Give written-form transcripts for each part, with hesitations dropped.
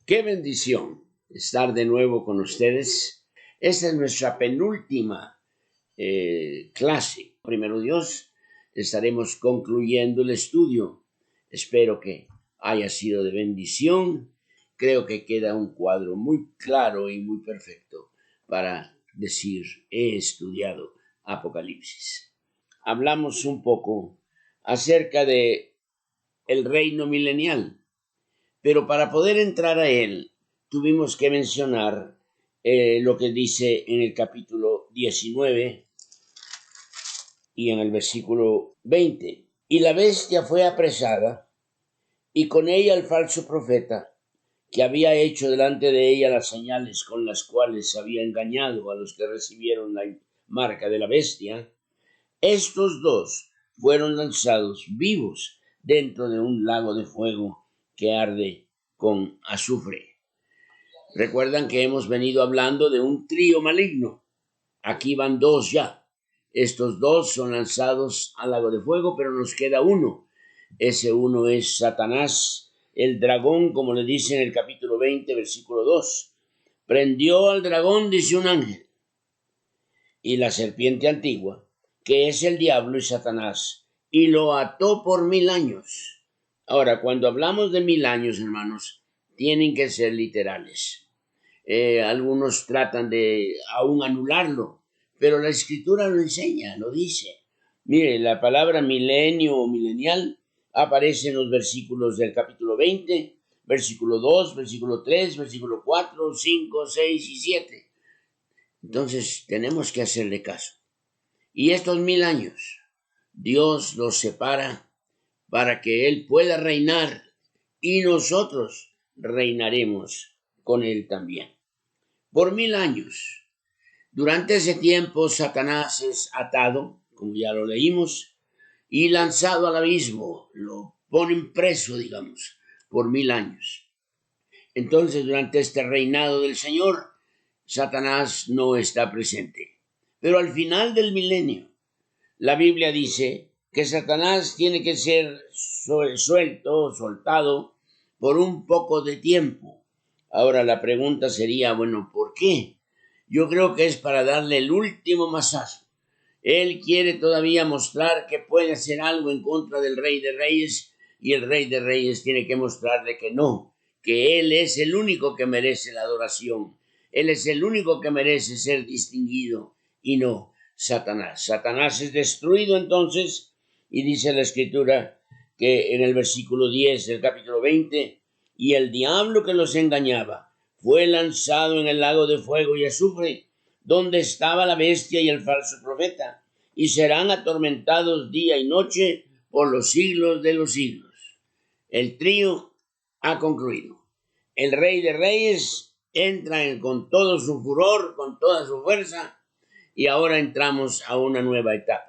Qué bendición estar de nuevo con ustedes. Esta es nuestra penúltima clase. Primero Dios, estaremos concluyendo el estudio. Espero que haya sido de bendición. Creo que queda un cuadro muy claro y muy perfecto para decir, he estudiado Apocalipsis. Hablamos un poco acerca de el reino milenial. Pero para poder entrar a él, tuvimos que mencionar lo que dice en el capítulo 19 y en el versículo 20. Y la bestia fue apresada, y con ella el falso profeta, que había hecho delante de ella las señales con las cuales había engañado a los que recibieron la marca de la bestia. Estos dos fueron lanzados vivos dentro de un lago de fuego que arde con azufre. Recuerdan que hemos venido hablando de un trío maligno. Aquí van dos ya. Estos dos son lanzados al lago de fuego, pero nos queda uno. Ese uno es Satanás, el dragón, como le dice en el capítulo 20, versículo 2. Prendió al dragón, dice un ángel, y la serpiente antigua, que es el diablo y Satanás, y lo ató por 1000 años. Ahora, cuando hablamos de 1000 años, hermanos, tienen que ser literales. Algunos tratan de aún anularlo, pero la Escritura lo enseña, lo dice. Mire, la palabra milenio o milenial aparece en los versículos del capítulo 20, versículo 2, versículo 3, versículo 4, 5, 6 y 7. Entonces tenemos que hacerle caso. Y estos 1000 años, Dios los separa para que Él pueda reinar y nosotros reinaremos con Él también. Por 1000 años. Durante ese tiempo, Satanás es atado, como ya lo leímos, y lanzado al abismo. Lo ponen preso, digamos, por 1000 años. Entonces, durante este reinado del Señor, Satanás no está presente. Pero al final del milenio, la Biblia dice que Satanás tiene que ser soltado por un poco de tiempo. Ahora la pregunta sería, bueno, ¿por qué? Yo creo que es para darle el último masazo. Él quiere todavía mostrar que puede hacer algo en contra del Rey de Reyes, y el Rey de Reyes tiene que mostrarle que no, que Él es el único que merece la adoración. Él es el único que merece ser distinguido y no Satanás. Satanás es destruido entonces, y dice la Escritura que en el versículo 10 del capítulo 20, y el diablo que los engañaba fue lanzado en el lago de fuego y azufre, donde estaba la bestia y el falso profeta, y serán atormentados día y noche por los siglos de los siglos. El trío ha concluido. El Rey de Reyes entra con todo su furor, con toda su fuerza, y ahora entramos a una nueva etapa.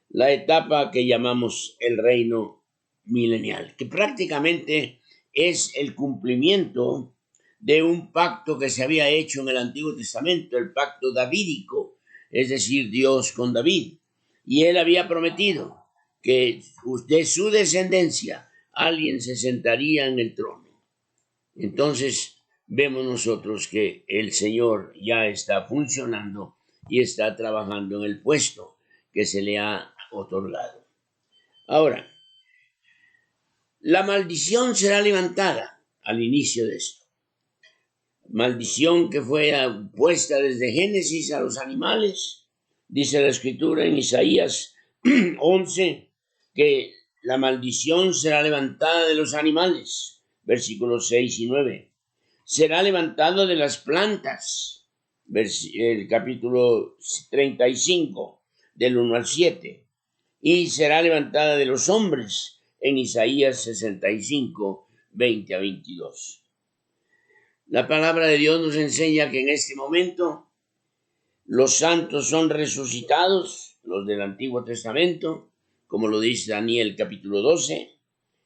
La etapa que llamamos el reino milenial, que prácticamente es el cumplimiento de un pacto que se había hecho en el Antiguo Testamento, el pacto davídico, es decir, Dios con David. Y él había prometido que de su descendencia alguien se sentaría en el trono. Entonces vemos nosotros que el Señor ya está funcionando y está trabajando en el puesto que se le ha otorgado. Ahora, la maldición será levantada al inicio de esto. Maldición que fue puesta desde Génesis a los animales. Dice la Escritura en Isaías 11 que la maldición será levantada de los animales. Versículos 6 y 9. Será levantado de las plantas. El capítulo 35, del 1 al 7. Y será levantada de los hombres en Isaías 65, 20 a 22. La palabra de Dios nos enseña que en este momento los santos son resucitados, los del Antiguo Testamento, como lo dice Daniel capítulo 12,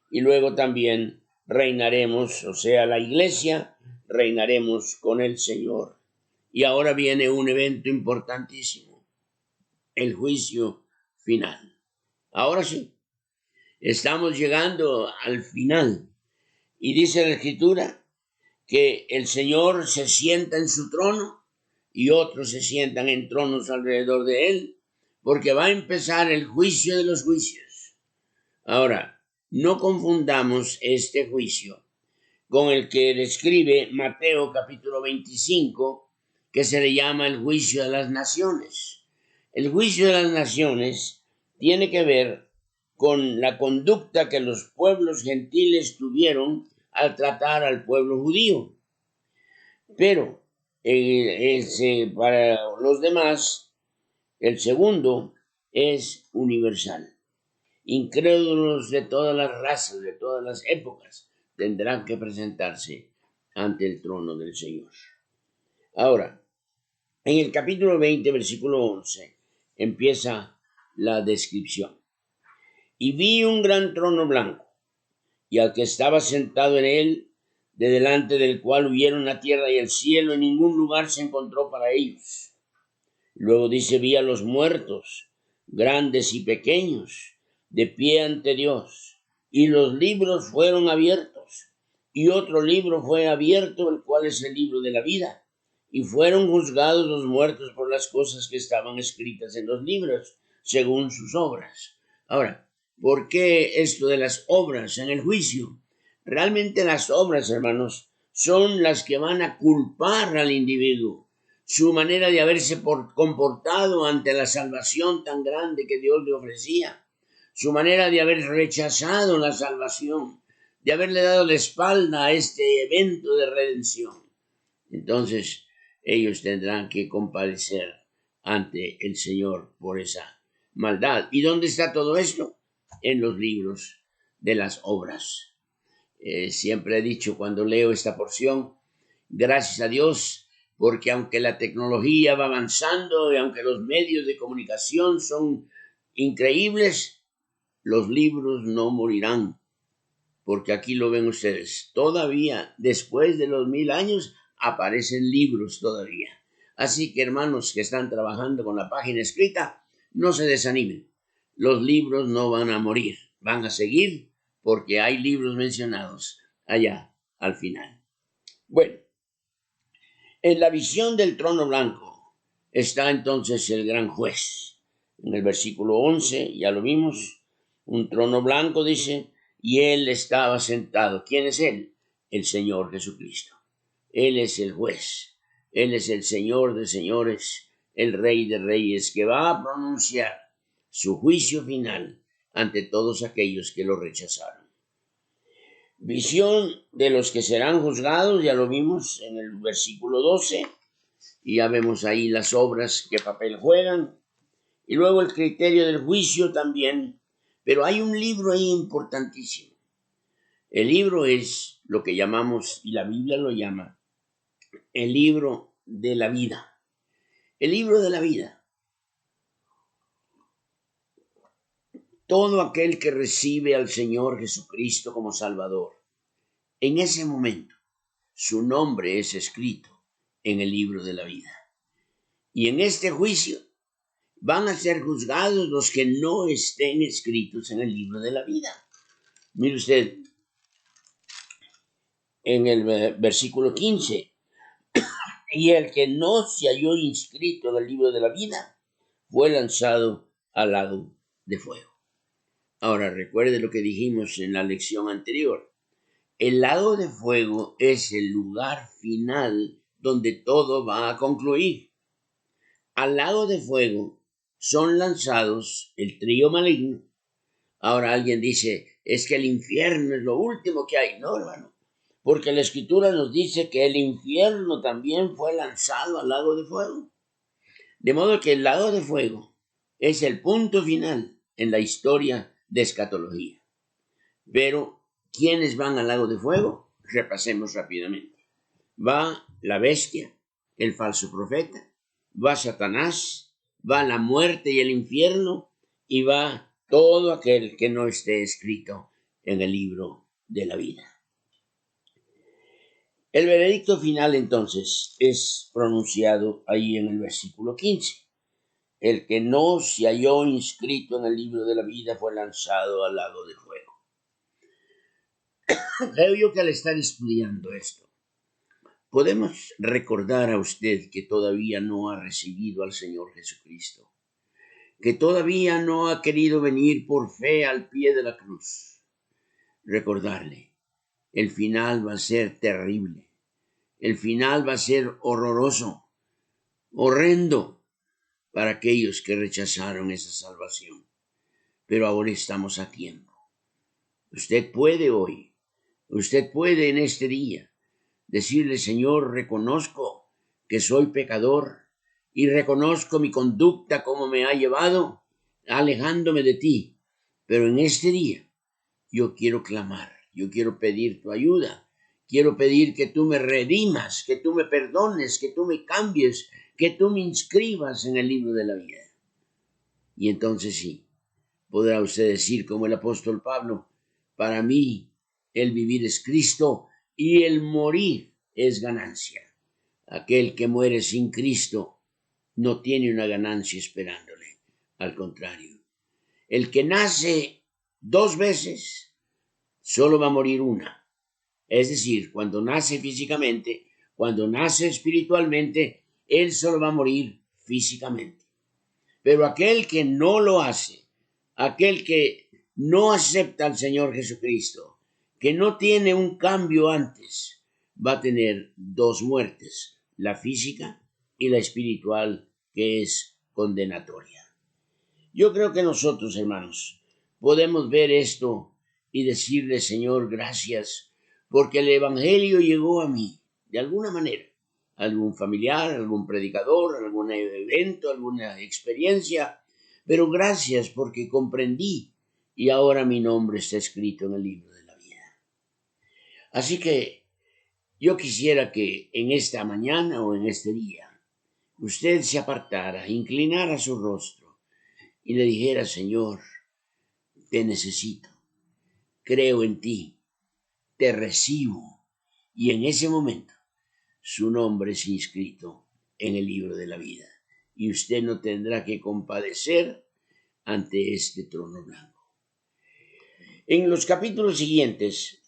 y luego también reinaremos, o sea, la iglesia, reinaremos con el Señor. Y ahora viene un evento importantísimo, el juicio final. Ahora sí, estamos llegando al final. Y dice la Escritura que el Señor se sienta en su trono y otros se sientan en tronos alrededor de él, porque va a empezar el juicio de los juicios. Ahora, no confundamos este juicio con el que describe Mateo capítulo 25, que se le llama el juicio de las naciones. El juicio de las naciones tiene que ver con la conducta que los pueblos gentiles tuvieron al tratar al pueblo judío. Pero para los demás, el segundo es universal. Incrédulos de todas las razas, de todas las épocas, tendrán que presentarse ante el trono del Señor. Ahora, en el capítulo 20, versículo 11, empieza la descripción. Y vi un gran trono blanco, y al que estaba sentado en él, de delante del cual huyeron la tierra y el cielo, en ningún lugar se encontró para ellos. Luego dice, vi a los muertos, grandes y pequeños, de pie ante Dios, y los libros fueron abiertos, y otro libro fue abierto, el cual es el libro de la vida, y fueron juzgados los muertos por las cosas que estaban escritas en los libros, según sus obras. Ahora, ¿por qué esto de las obras en el juicio? Realmente las obras, hermanos, son las que van a culpar al individuo. Su manera de haberse comportado ante la salvación tan grande que Dios le ofrecía, su manera de haber rechazado la salvación, de haberle dado la espalda a este evento de redención. Entonces, ellos tendrán que comparecer ante el Señor por esa maldad. ¿Y dónde está todo esto? En los libros de las obras. Siempre he dicho cuando leo esta porción, gracias a Dios, porque aunque la tecnología va avanzando y aunque los medios de comunicación son increíbles, los libros no morirán, porque aquí lo ven ustedes, todavía después de los 1000 años aparecen libros todavía. Así que hermanos que están trabajando con la página escrita, no se desanimen, los libros no van a morir, van a seguir porque hay libros mencionados allá al final. Bueno, en la visión del trono blanco está entonces el gran juez. En el versículo 11, ya lo vimos, un trono blanco dice, y él estaba sentado. ¿Quién es él? El Señor Jesucristo. Él es el juez, él es el Señor de señores, el Rey de reyes, que va a pronunciar su juicio final ante todos aquellos que lo rechazaron. Visión de los que serán juzgados, ya lo vimos en el versículo 12, y ya vemos ahí las obras que papel juegan, y luego el criterio del juicio también, pero hay un libro ahí importantísimo. El libro es lo que llamamos, y la Biblia lo llama, el libro de la vida. El libro de la vida. Todo aquel que recibe al Señor Jesucristo como Salvador, en ese momento, su nombre es escrito en el libro de la vida. Y en este juicio van a ser juzgados los que no estén escritos en el libro de la vida. Mire usted, en el versículo 15, y el que no se halló inscrito en el libro de la vida fue lanzado al lago de fuego. Ahora recuerde lo que dijimos en la lección anterior. El lago de fuego es el lugar final donde todo va a concluir. Al lago de fuego son lanzados el trío maligno. Ahora alguien dice, es que el infierno es lo último que hay. No, hermano, porque la Escritura nos dice que el infierno también fue lanzado al lago de fuego. De modo que el lago de fuego es el punto final en la historia de escatología. Pero ¿quiénes van al lago de fuego? Repasemos rápidamente. Va la bestia, el falso profeta, va Satanás, va la muerte y el infierno, y va todo aquel que no esté escrito en el libro de la vida. El veredicto final entonces es pronunciado ahí en el versículo 15. El que no se halló inscrito en el libro de la vida fue lanzado al lago de fuego. Creo yo que al estar estudiando esto, Podemos recordar a usted que todavía no ha recibido al Señor Jesucristo, que todavía no ha querido venir por fe al pie de la cruz. Recordarle, el final va a ser terrible, el final va a ser horroroso, horrendo para aquellos que rechazaron esa salvación. Pero ahora estamos a tiempo. Usted puede hoy, usted puede en este día decirle, Señor, reconozco que soy pecador y reconozco mi conducta como me ha llevado alejándome de ti. Pero en este día yo quiero clamar, yo quiero pedir tu ayuda, quiero pedir que tú me redimas, que tú me perdones, que tú me cambies, que tú me inscribas en el libro de la vida. Y entonces sí, podrá usted decir como el apóstol Pablo, para mí el vivir es Cristo y el morir es ganancia. Aquel que muere sin Cristo no tiene una ganancia esperándole. Al contrario, el que nace 2 veces solo va a morir una. Es decir, cuando nace físicamente, cuando nace espiritualmente, él solo va a morir físicamente. Pero aquel que no lo hace, aquel que no acepta al Señor Jesucristo, que no tiene un cambio antes, va a tener 2 muertes, la física y la espiritual, que es condenatoria. Yo creo que nosotros, hermanos, podemos ver esto y decirle, Señor, gracias, porque el Evangelio llegó a mí, de alguna manera, algún familiar, algún predicador, algún evento, alguna experiencia, pero gracias porque comprendí y ahora mi nombre está escrito en el libro de la vida. Así que yo quisiera que en esta mañana o en este día usted se apartara, inclinara su rostro y le dijera, Señor, te necesito, creo en ti, te recibo, y en ese momento su nombre es inscrito en el libro de la vida y usted no tendrá que compadecer ante este trono blanco. En los capítulos siguientes,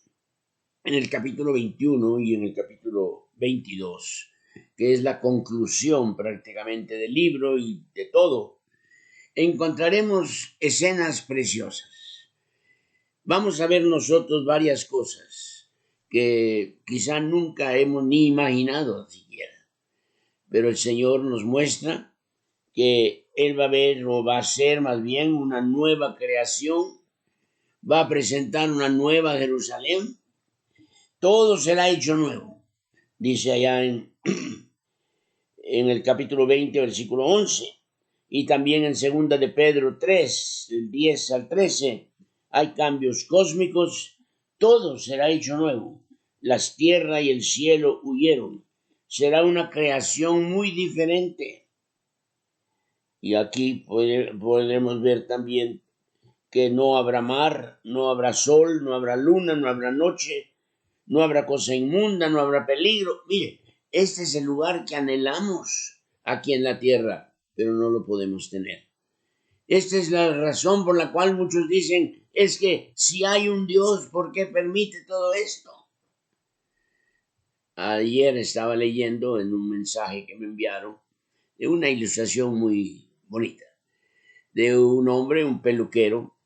en el capítulo 21 y en el capítulo 22, que es la conclusión prácticamente del libro y de todo, encontraremos escenas preciosas. Vamos a ver nosotros varias cosas que quizá nunca hemos ni imaginado siquiera. Pero el Señor nos muestra que Él va a ver o va a ser más bien una nueva creación, va a presentar una nueva Jerusalén, todo será hecho nuevo. Dice allá en el capítulo 20, versículo 11, y también en 2 de Pedro 3, del 10 al 13, hay cambios cósmicos, todo será hecho nuevo. Las tierras y el cielo huyeron. Será una creación muy diferente. Y aquí podremos ver también que no habrá mar, no habrá sol, no habrá luna, no habrá noche, no habrá cosa inmunda, no habrá peligro. Mire, este es el lugar que anhelamos aquí en la tierra, pero no lo podemos tener. Esta es la razón por la cual muchos dicen, es que si hay un Dios, ¿por qué permite todo esto? Ayer estaba leyendo en un mensaje que me enviaron de una ilustración muy bonita, de un hombre, un peluquero,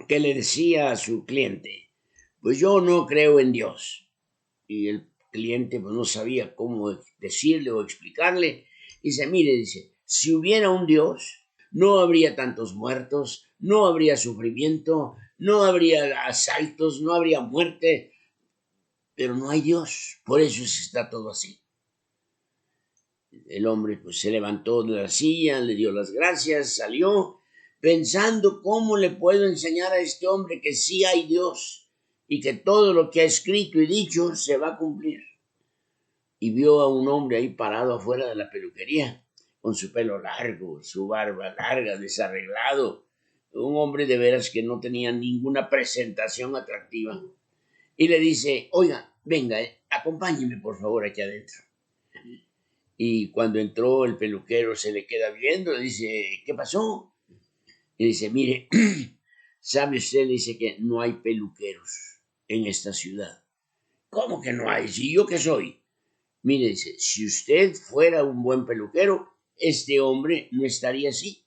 que le decía a su cliente, pues yo no creo en Dios. Y el cliente pues no sabía cómo decirle o explicarle. Dice, mire, dice, si hubiera un Dios, no habría tantos muertos, no habría sufrimiento, no habría asaltos, no habría muerte, pero no hay Dios, por eso está todo así. El hombre pues se levantó de la silla, le dio las gracias, salió, pensando cómo le puedo enseñar a este hombre que sí hay Dios y que todo lo que ha escrito y dicho se va a cumplir. Y vio a un hombre ahí parado afuera de la peluquería, con su pelo largo, su barba larga, desarreglado, un hombre de veras que no tenía ninguna presentación atractiva. Y le dice, oiga, venga, acompáñeme por favor aquí adentro. Y cuando entró el peluquero se le queda viendo, le dice, ¿qué pasó? Y dice, mire, ¿sabe usted? Le dice que no hay peluqueros en esta ciudad. ¿Cómo que no hay? ¿Si yo qué soy? Mire, dice, si usted fuera un buen peluquero, este hombre no estaría así.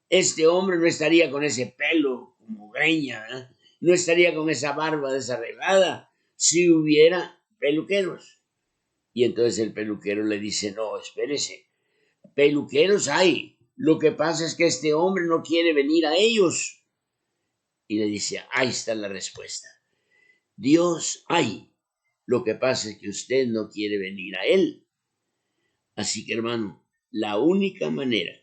Este hombre no estaría con ese pelo como greña, ¿eh? No estaría con esa barba desarreglada si hubiera peluqueros. Y entonces el peluquero le dice, no, espérese, peluqueros hay. Lo que pasa es que este hombre no quiere venir a ellos. Y le dice, ahí está la respuesta. Dios hay. Lo que pasa es que usted no quiere venir a Él. Así que, hermano, la única manera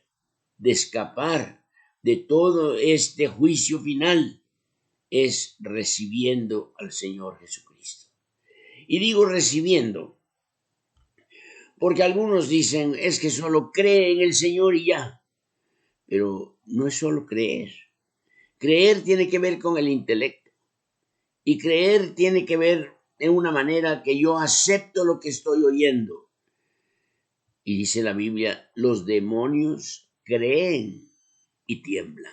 de escapar de todo este juicio final es recibiendo al Señor Jesucristo. Y digo recibiendo, porque algunos dicen, es que solo cree en el Señor y ya. Pero no es solo creer. Creer tiene que ver con el intelecto. Y creer tiene que ver en una manera que yo acepto lo que estoy oyendo. Y dice la Biblia, los demonios creen y tiemblan.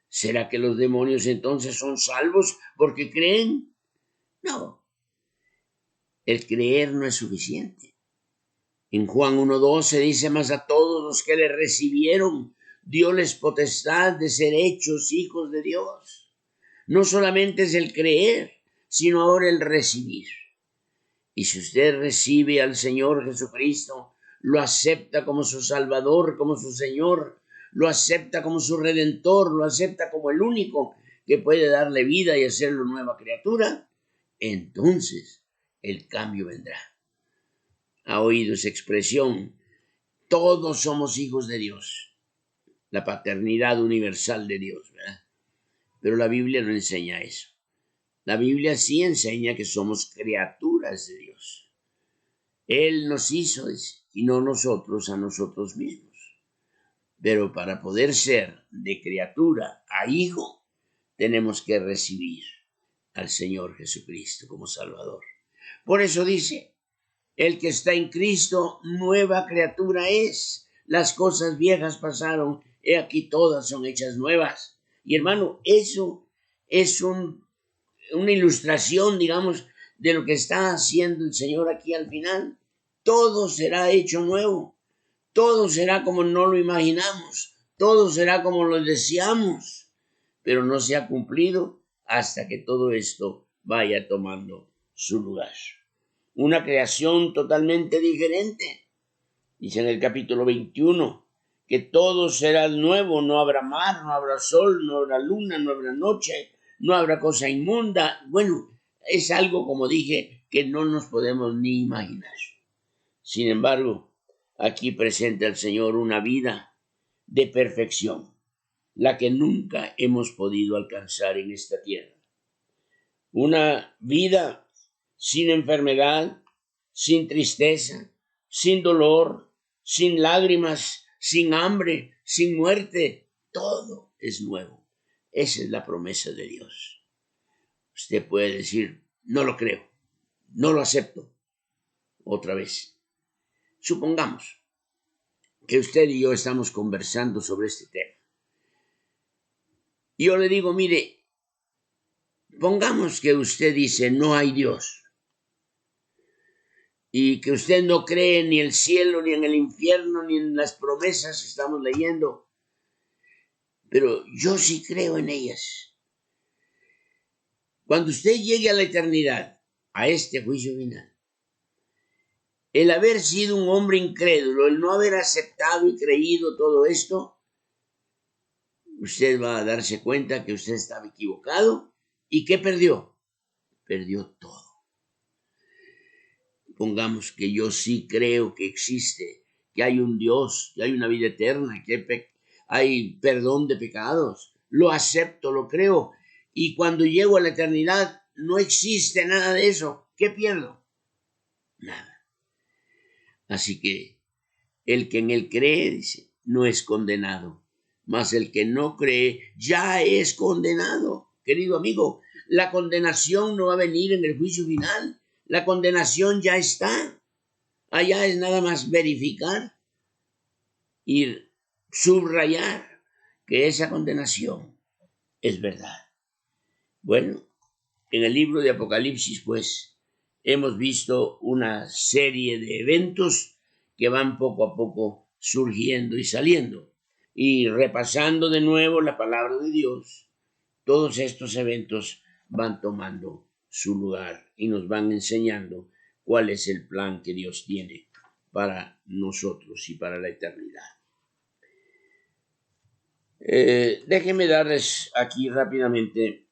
¿Será que los demonios entonces son salvos porque creen? No. El creer no es suficiente. En Juan 1:12 dice, mas a todos los que le recibieron, dióles potestad de ser hechos hijos de Dios. No solamente es el creer, sino ahora el recibir. Y si usted recibe al Señor Jesucristo, lo acepta como su Salvador, como su Señor, lo acepta como su Redentor, lo acepta como el único que puede darle vida y hacerlo nueva criatura, entonces el cambio vendrá. Ha oído esa expresión, todos somos hijos de Dios, la paternidad universal de Dios, ¿verdad? Pero la Biblia no enseña eso. La Biblia sí enseña que somos criaturas de Dios. Él nos hizo y no nosotros a nosotros mismos. Pero para poder ser de criatura a hijo, tenemos que recibir al Señor Jesucristo como Salvador. Por eso dice, el que está en Cristo, nueva criatura es. Las cosas viejas pasaron, he aquí todas son hechas nuevas. Y hermano, eso es una ilustración, digamos, de lo que está haciendo el Señor aquí al final. Todo será hecho nuevo. Todo será como no lo imaginamos. Todo será como lo deseamos. Pero no se ha cumplido hasta que todo esto vaya tomando su lugar. Una creación totalmente diferente. Dice en el capítulo 21 que todo será nuevo, no habrá mar, no habrá sol, no habrá luna, no habrá noche, no habrá cosa inmunda. Bueno, es algo, como dije, que no nos podemos ni imaginar. Sin embargo, aquí presenta el Señor una vida de perfección, la que nunca hemos podido alcanzar en esta tierra. Una vida sin enfermedad, sin tristeza, sin dolor, sin lágrimas, sin hambre, sin muerte. Todo es nuevo. Esa es la promesa de Dios. Usted puede decir, no lo creo, no lo acepto. Otra vez. Supongamos que usted y yo estamos conversando sobre este tema. Y yo le digo, mire, pongamos que usted dice, no hay Dios. Y que usted no cree ni en el cielo, ni en el infierno, ni en las promesas que estamos leyendo. Pero yo sí creo en ellas. Cuando usted llegue a la eternidad, a este juicio final, el haber sido un hombre incrédulo, el no haber aceptado y creído todo esto, usted va a darse cuenta que usted estaba equivocado y que perdió. Perdió todo. Pongamos que yo sí creo que existe, que hay un Dios, que hay una vida eterna, que hay perdón de pecados. Lo acepto, lo creo. Y cuando llego a la eternidad, no existe nada de eso. ¿Qué pierdo? Nada. Así que el que en él cree, dice, no es condenado. Mas el que no cree ya es condenado. Querido amigo, la condenación no va a venir en el juicio final. La condenación ya está. Allá es nada más verificar y subrayar que esa condenación es verdad. Bueno, en el libro de Apocalipsis, pues, hemos visto una serie de eventos que van poco a poco surgiendo y saliendo. Y repasando de nuevo la palabra de Dios, todos estos eventos van tomando su lugar y nos van enseñando cuál es el plan que Dios tiene para nosotros y para la eternidad. Déjenme darles aquí rápidamente,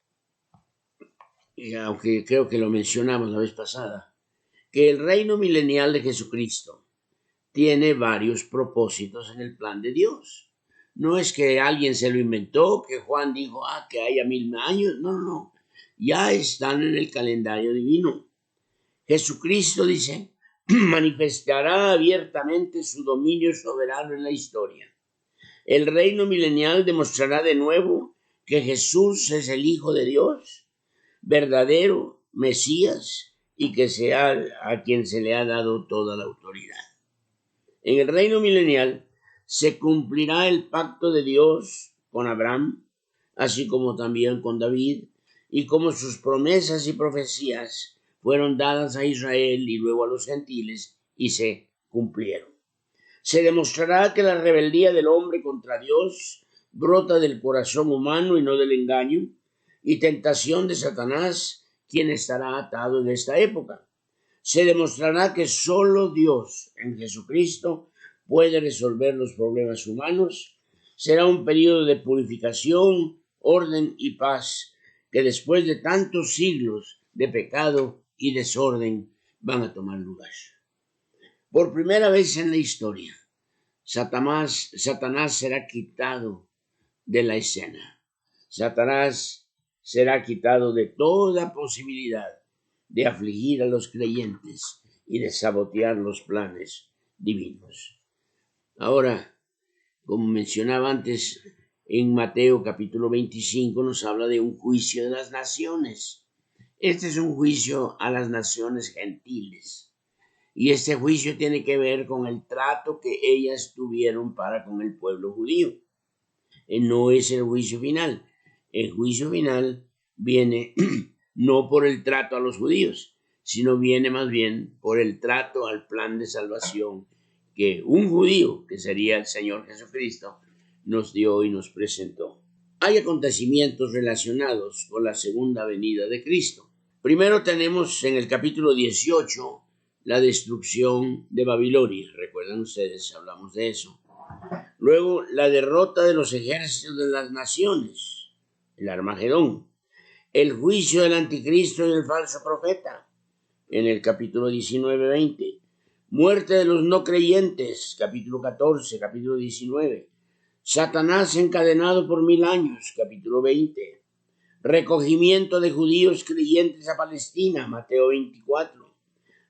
aunque creo que lo mencionamos la vez pasada, que el reino milenial de Jesucristo tiene varios propósitos en el plan de Dios. No es que alguien se lo inventó, que Juan dijo, que haya 1000 años. No. Ya están en el calendario divino. Jesucristo dice, manifestará abiertamente su dominio soberano en la historia. El reino milenial demostrará de nuevo que Jesús es el Hijo de Dios, verdadero Mesías, y que sea a quien se le ha dado toda la autoridad. En el reino milenial se cumplirá el pacto de Dios con Abraham, así como también con David, y como sus promesas y profecías fueron dadas a Israel y luego a los gentiles y se cumplieron. Se demostrará que la rebeldía del hombre contra Dios brota del corazón humano y no del engaño y tentación de Satanás, quien estará atado en esta época. Se demostrará que solo Dios en Jesucristo puede resolver los problemas humanos. Será un periodo de purificación, orden y paz que después de tantos siglos de pecado y desorden van a tomar lugar. Por primera vez en la historia, Satanás será quitado de la escena. Satanás será quitado de toda posibilidad de afligir a los creyentes y de sabotear los planes divinos. Ahora, como mencionaba antes, en Mateo capítulo 25 nos habla de un juicio de las naciones. Este es un juicio a las naciones gentiles. Y este juicio tiene que ver con el trato que ellas tuvieron para con el pueblo judío. No es el juicio final. El juicio final viene no por el trato a los judíos, sino viene más bien por el trato al plan de salvación que un judío, que sería el Señor Jesucristo, nos dio y nos presentó. Hay acontecimientos relacionados con la segunda venida de Cristo. Primero tenemos en el capítulo 18 la destrucción de Babilonia. ¿Recuerdan ustedes? Hablamos de eso. Luego, la derrota de los ejércitos de las naciones, el Armagedón. El juicio del anticristo y el falso profeta, en el capítulo 19-20. Muerte de los no creyentes, capítulo 14, capítulo 19. Satanás encadenado por 1000 años, capítulo 20. Recogimiento de judíos creyentes a Palestina, Mateo 24.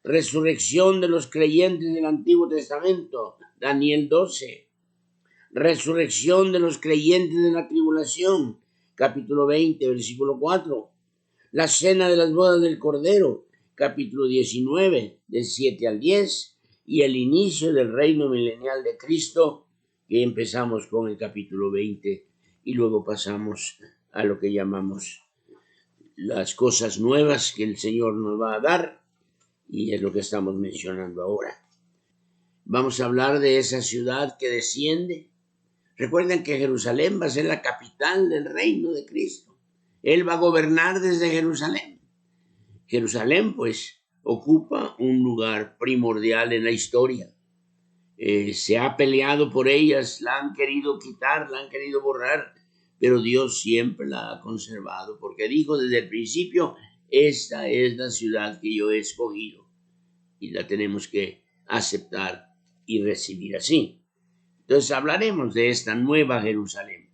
Resurrección de los creyentes del Antiguo Testamento, Daniel 12. Resurrección de los creyentes de la tribulación, capítulo 20, versículo 4. La cena de las bodas del Cordero, capítulo 19, del 7 al 10. Y el inicio del reino milenial de Cristo, que empezamos con el capítulo 20 y luego pasamos a lo que llamamos las cosas nuevas que el Señor nos va a dar, y es lo que estamos mencionando ahora. Vamos a hablar de esa ciudad que desciende. Recuerden que Jerusalén va a ser la capital del reino de Cristo. Él va a gobernar desde Jerusalén. Jerusalén, pues, ocupa un lugar primordial en la historia. Se ha peleado por ellas, la han querido quitar, la han querido borrar, pero Dios siempre la ha conservado, porque dijo desde el principio, esta es la ciudad que yo he escogido, y la tenemos que aceptar y recibir así. Entonces hablaremos de esta nueva Jerusalén,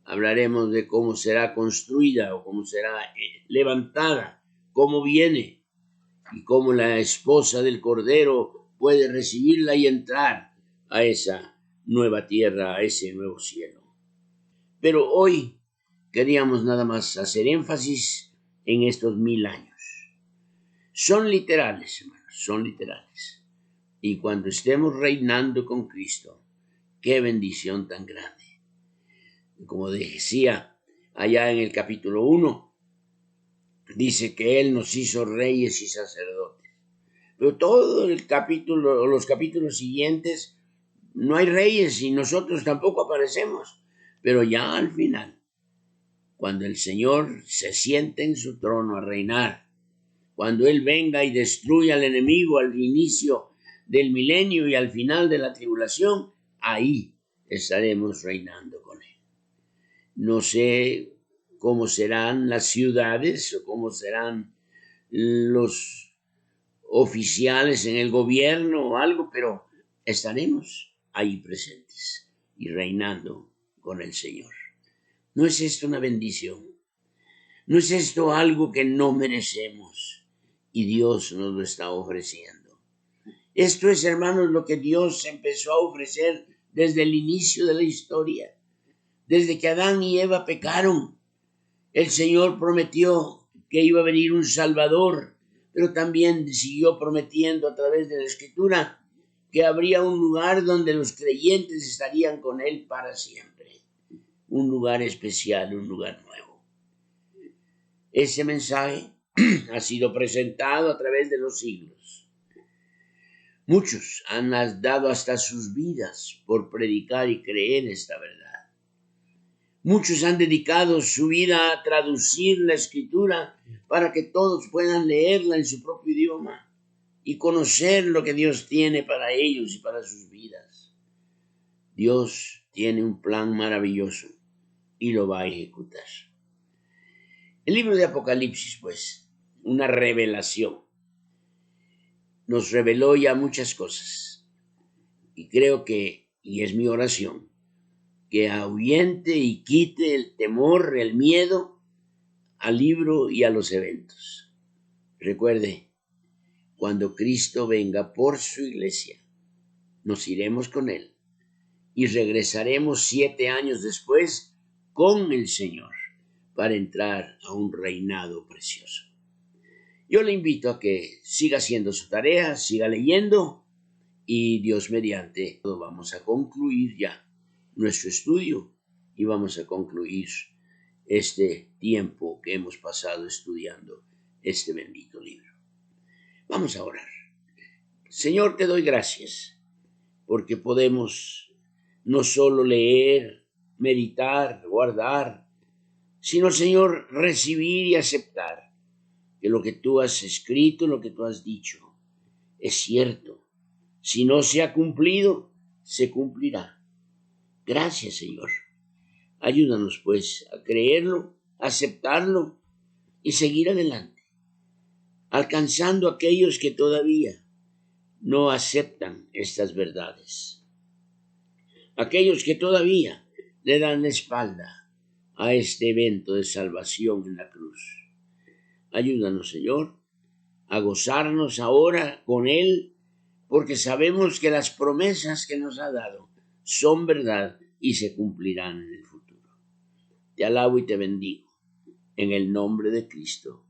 hablaremos de cómo será construida o cómo será levantada, cómo viene y cómo la esposa del Cordero puede recibirla y entrar a esa nueva tierra, a ese nuevo cielo. Pero hoy queríamos nada más hacer énfasis en estos 1000 años. Son literales, hermanos, son literales. Y cuando estemos reinando con Cristo, qué bendición tan grande. Como decía allá en el capítulo 1, dice que Él nos hizo reyes y sacerdotes. Pero todo el capítulo, los capítulos siguientes, no hay reyes y nosotros tampoco aparecemos. Pero ya al final, cuando el Señor se siente en su trono a reinar, cuando Él venga y destruya al enemigo al inicio del milenio y al final de la tribulación, ahí estaremos reinando con Él. No sé cómo serán las ciudades o cómo serán los oficiales en el gobierno o algo, pero estaremos ahí presentes y reinando con el Señor. ¿No es esto una bendición? ¿No es esto algo que no merecemos y Dios nos lo está ofreciendo? Esto es, hermanos, lo que Dios empezó a ofrecer desde el inicio de la historia. Desde que Adán y Eva pecaron, el Señor prometió que iba a venir un Salvador, pero también siguió prometiendo a través de la Escritura que habría un lugar donde los creyentes estarían con Él para siempre. Un lugar especial, un lugar nuevo. Ese mensaje ha sido presentado a través de los siglos. Muchos han dado hasta sus vidas por predicar y creer esta verdad. Muchos han dedicado su vida a traducir la Escritura para que todos puedan leerla en su propio idioma y conocer lo que Dios tiene para ellos y para sus vidas. Dios tiene un plan maravilloso y lo va a ejecutar. El libro de Apocalipsis, pues, una revelación. Nos reveló ya muchas cosas. Y creo que, y es mi oración, que ahuyente y quite el temor, el miedo al libro y a los eventos. Recuerde, cuando Cristo venga por su iglesia, nos iremos con Él y regresaremos 7 años después con el Señor para entrar a un reinado precioso. Yo le invito a que siga haciendo su tarea, siga leyendo y Dios mediante vamos a concluir ya nuestro estudio y vamos a concluir este tiempo que hemos pasado estudiando este bendito libro. Vamos a orar. Señor, te doy gracias porque podemos no solo leer, meditar, guardar, sino, Señor, recibir y aceptar que lo que tú has escrito, lo que tú has dicho, es cierto. Si no se ha cumplido, se cumplirá. Gracias, Señor. Ayúdanos, pues, a creerlo, a aceptarlo y seguir adelante, alcanzando a aquellos que todavía no aceptan estas verdades. Aquellos que todavía le dan la espalda a este evento de salvación en la cruz. Ayúdanos, Señor, a gozarnos ahora con Él, porque sabemos que las promesas que nos ha dado son verdad y se cumplirán en el futuro. Te alabo y te bendigo en el nombre de Cristo.